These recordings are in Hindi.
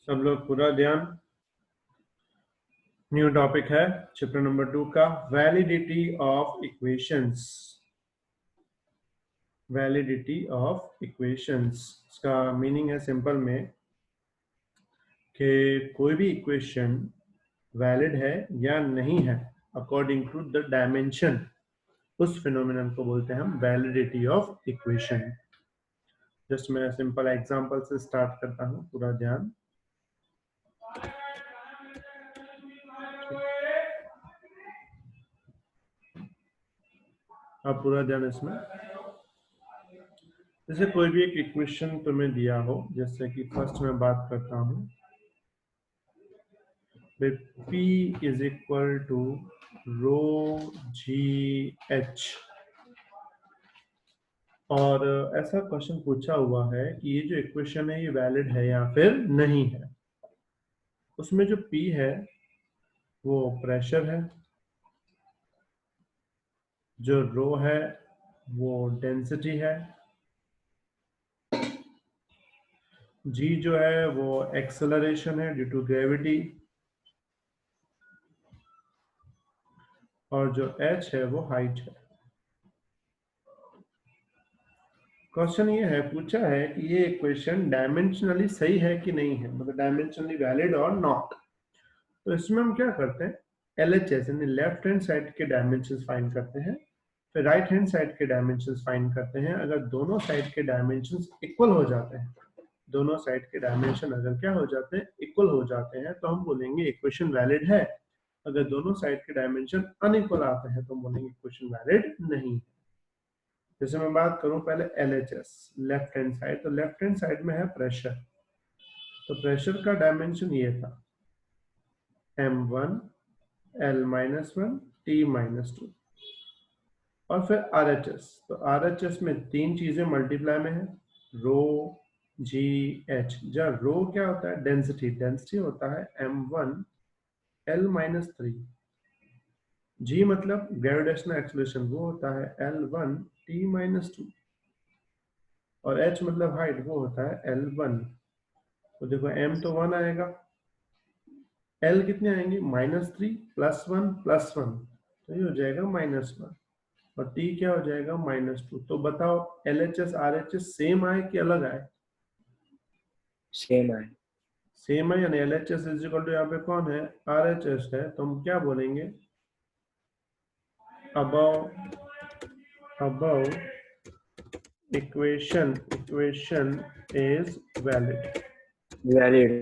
सब लोग पूरा ध्यान। न्यू टॉपिक है चैप्टर नंबर 2 का validity of equations. Validity of equations इसका मीनिंग है सिंपल में कि कोई भी इक्वेशन वैलिड है या नहीं है अकॉर्डिंग टू द डायमेंशन, उस फिनोमिनन को बोलते हैं हम वैलिडिटी ऑफ इक्वेशन। जस्ट मैं सिंपल एग्जांपल से स्टार्ट करता हूं, पूरा ध्यान। अब पूरा ध्यान इसमें, जैसे कोई भी एक इक्वेशन तुम्हें दिया हो, जैसे कि फर्स्ट मैं बात करता हूं, P is equal to rho g h, और ऐसा क्वेश्चन पूछा हुआ है कि ये जो इक्वेशन है ये वैलिड है या फिर नहीं है। उसमें जो P है वो प्रेशर है, जो रो है वो डेंसिटी है, G जो है वो एक्सेलरेशन है ड्यू टू ग्रेविटी, और जो h है वो हाइट है। क्वेश्चन ये है, पूछा है कि ये इक्वेशन डायमेंशनली सही है कि नहीं है, मतलब डायमेंशनली वैलिड और नॉट। तो इसमें हम क्या करते हैं, LHS यानी लेफ्ट हैंड साइड के डायमेंशंस फाइंड करते हैं, फिर राइट हैंड साइड के डायमेंशंस फाइंड करते हैं। अगर दोनों साइड के डायमेंशंस इक्वल हो जाते हैं, दोनों साइड के डायमेंशन अगर क्या हो जाते हैं, इक्वल हो जाते हैं, तो हम बोलेंगे इक्वेशन वैलिड है। अगर दोनों साइड के डायमेंशन अनइक्वल आते हैं तो हम बोलेंगे इक्वेशन वैलिड नहीं। जैसे मैं बात करूं पहले LHS लेफ्ट हैंड साइड, तो लेफ्ट हैंड साइड में है प्रेशर, तो प्रेशर का डायमेंशन ये था M1 L-1 T-2, और फिर RHS, तो RHS में तीन चीजें मल्टीप्लाई में है, रो जी एच। जब रो क्या होता है, डेंसिटी, डेंसिटी होता है M1 L-3, जी मतलब ग्रेविटेशनल एक्सेलरेशन, वो होता है L1 T-2, और h मतलब हाइट, वो होता है L1। तो देखो m तो 1 आएगा, l कितने आएंगे, -3 +1 +1, तो ये हो जाएगा -1, और t क्या हो जाएगा -2। तो बताओ LHS RHS सेम आए कि अलग आए? सेम है। सेम है, यानी LHS इज इक्वल टू यहाँ पे कौन है, RHS है, तो हम क्या बोलेंगे, above equation is valid. Valid.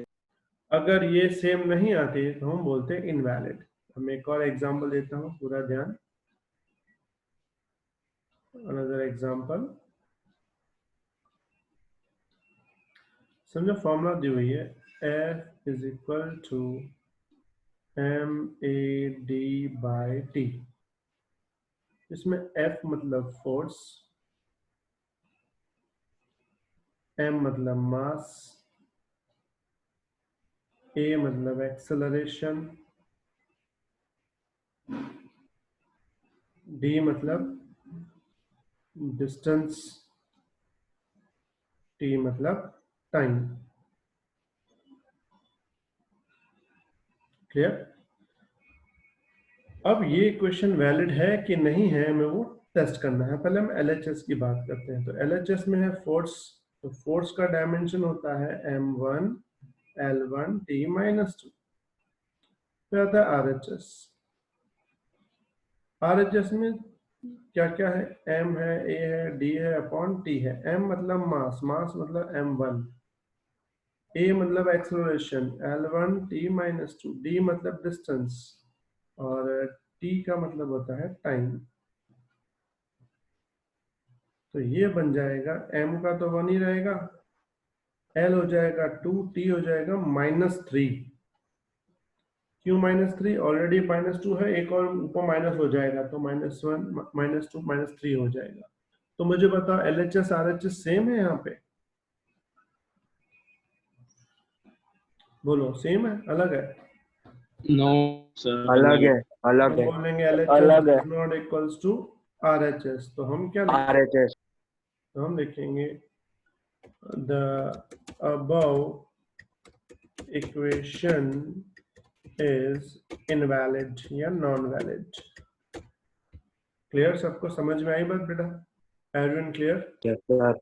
अगर ये सेम नहीं आती तो हम बोलते हैं इनवैलिड। मैं एक और एग्जांपल देता हूँ, पूरा ध्यान। अनदर एग्जांपल, समझो फॉर्मूला दी हुई है F is equal to MAD/T। इसमें F मतलब फोर्स, M मतलब मास, A मतलब एक्सेलरेशन, D मतलब डिस्टेंस, T मतलब टाइम। क्लियर? अब ये इक्वेशन वैलिड है कि नहीं है, हमें वो टेस्ट करना है। पहले हम LHS की बात करते हैं। तो LHS में है फोर्स, तो फोर्स का डायमेंशन होता है M1 L1 T-2। फिर आता है RHS। RHS में क्या क्या है, M है, A है, D है, अपॉन T है। M मतलब मास, मास मतलब M1, A मतलब एक्सेलरेशन L1 T-2, D मतलब डिस्टेंस, और T का मतलब होता है टाइम। तो ये बन जाएगा, M का तो 1 ही रहेगा, L हो जाएगा 2, T हो जाएगा -3। क्यों -3? ऑलरेडी -2 है, एक और ऊपर माइनस हो जाएगा, तो -1 -2 -3 हो जाएगा। तो मुझे बताओ LHS RHS सेम है यहाँ पे? बोलो, सेम है अलग है? नो सर, अलग है, अलग हम है, बोलेंगे LHS अलग है। Is not equals to RHS, तो हम क्या लिखेंगे, RHS तो हम लिखेंगे the above equation is invalid या नॉन वैलिड। क्लियर? सबको समझ में आई बात बेटा? Everyone clear? Yes, sir.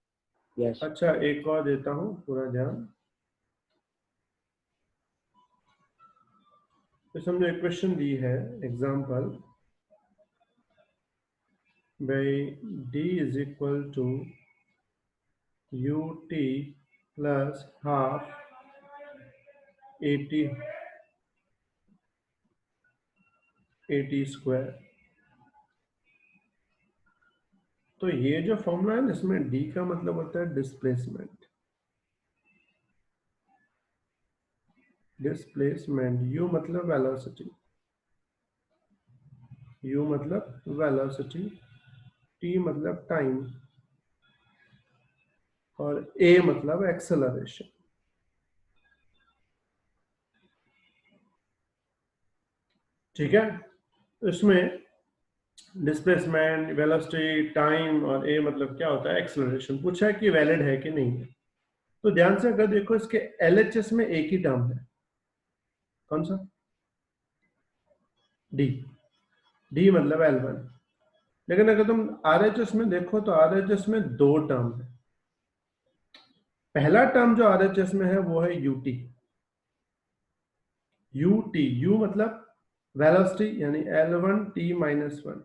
Yes. अच्छा, एक और देता हूं पूरा ध्यान। तो समझो इक्वेशन दी है, example by d is equal to ut plus half 80 square. तो ये जो फॉर्मूला है ना, इसमें d का मतलब होता है डिस्प्लेसमेंट। डिस्प्लेसमेंट, u मतलब वेलोसिटी, u मतलब वेलोसिटी, t मतलब टाइम और a मतलब एक्सेलरेशन। ठीक है? इसमें डिस्प्लेसमेंट, वेलोसिटी, टाइम और a मतलब क्या होता है? एक्सेलरेशन। पूछा है कि वैलिड है कि नहीं है। तो ध्यान से अगर देखो, इसके LHS में एक ही टर्म है, कौन सा? d। d मतलब L1। लेकिन अगर तुम RHS में देखो तो RHS में दो टर्म है। पहला टर्म जो RHS में है वो है ut। u मतलब वेलोसिटी यानी L1 t माइनस 1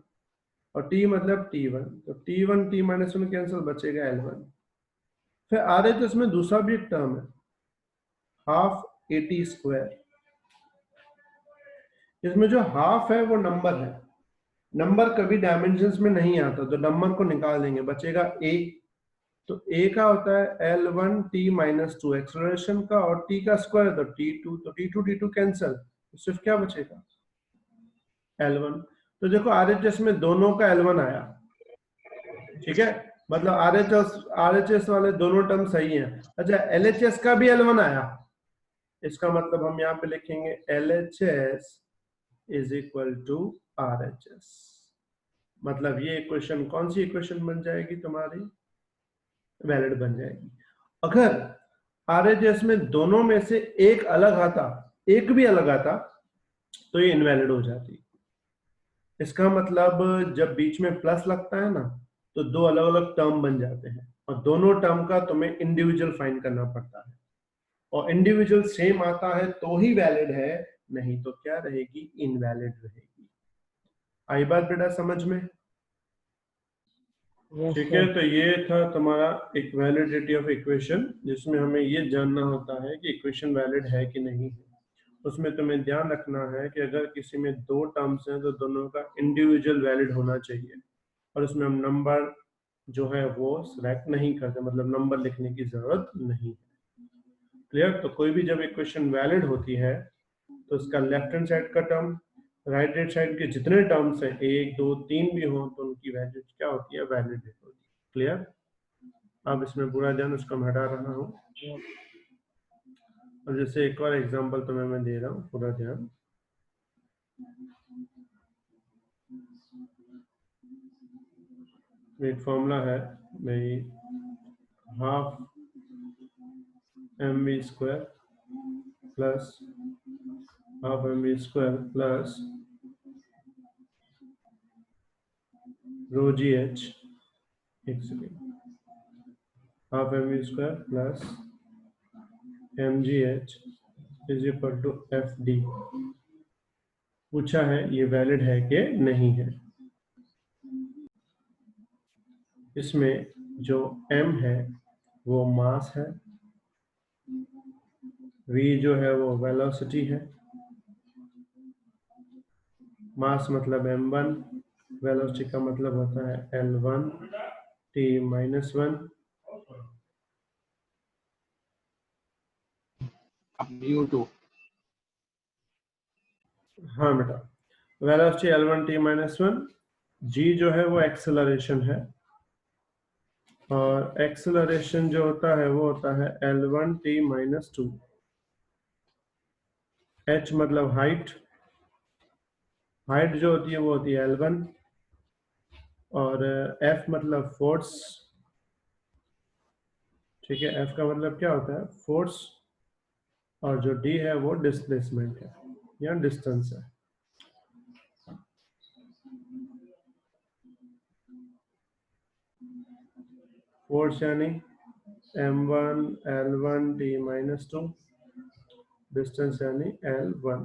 और t मतलब t1। तो t1 t माइनस 1 कैंसिल, बचेगा L1। फिर RHS में दूसरा भी एक टर्म है, हाफ 80 स्क्वायर। इसमें जो हाफ है वो नंबर है, नंबर कभी डायमेंशंस में नहीं आता, तो नंबर को निकाल देंगे, बचेगा a। तो a का होता है L1 t माइनस 2 एक्सेलरेशन का, और t का स्क्वायर तो t2, तो t2 कैंसिल, तो सिर्फ क्या बचेगा? L1। तो देखो RHS में दोनों का L1 आया। ठीक है, मतलब RHS वाले दोनों टर्म सही हैं। अच्छा, LHS का भी L1 आया, इसका मतलब हम यहाँ पे लिखेंगे LHS is equal to RHS। मतलब ये इक्वेशन कौन सी इक्वेशन बन जाएगी तुम्हारी? वैलिड बन जाएगी। अगर RHS में दोनों में से एक अलग आता, एक भी अलग आता, तो ये इनवैलिड हो जाती। इसका मतलब जब बीच में प्लस लगता है ना, तो दो अलग अलग टर्म बन जाते हैं और दोनों टर्म का तुम्हें इंडिविजुअल फाइंड करना पड़ता है, और इंडिविजुअल सेम आता है तो ही वैलिड है, नहीं तो क्या रहेगी? इनवैलिड रहेगी। आई बात बेटा समझ में? Yes, ठीक sir. है, तो ये था तुम्हारा एक वैलिडिटी ऑफ इक्वेशन, जिसमें हमें ये जानना होता है कि इक्वेशन वैलिड है कि नहीं है। उसमें तुम्हें ध्यान रखना है कि अगर किसी में दो टर्म्स हैं तो दोनों का इंडिविजुअल वैलिड होना चाहिए, और उसमें हम नंबर जो है वो सिलेक्ट नहीं करते, मतलब नंबर लिखने की जरूरत नहीं है। क्लियर? तो कोई भी जब इक्वेशन वैलिड होती है तो उसका लेफ्ट हैंड साइड का टर्म, राइट हैंड साइड के जितने टर्म्स हैं, 1 2 3 भी हो, तो उनकी वैल्यू क्या होती है? वैलिड होती है। क्लियर? अब इसमें पूरा ध्यान उसको मैं हटा रहा हूँ। और जैसे एक और एग्जांपल तुम्हें मैं दे रहा हूँ, पूरा ध्यान। एक फॉर्मूला है भाई, half mv square plus half mv square plus rho G H, एक second, half mv square plus mgh is equal to F D. पूछा है ये वैलिड है कि नहीं है। इसमें जो m है वो मास है, v जो है वो वेलोसिटी है, मास मतलब m1, वेलोसिटी का मतलब होता है L1 t माइनस 1। U2. हाँ बेटा, velocity L1 t minus 1, g जो है वो एक्सेलरेशन है, और एक्सेलरेशन जो होता है वो होता है L1 t माइनस 2। h मतलब हाइट, हाइट जो होती है वो होती है L1, और f मतलब फोर्स। ठीक है, f का मतलब क्या होता है? फोर्स। और जो d है वो डिस्प्लेसमेंट है या डिस्टेंस है। फोर्स यानी m1 l1 t-2, डिस्टेंस यानी l1।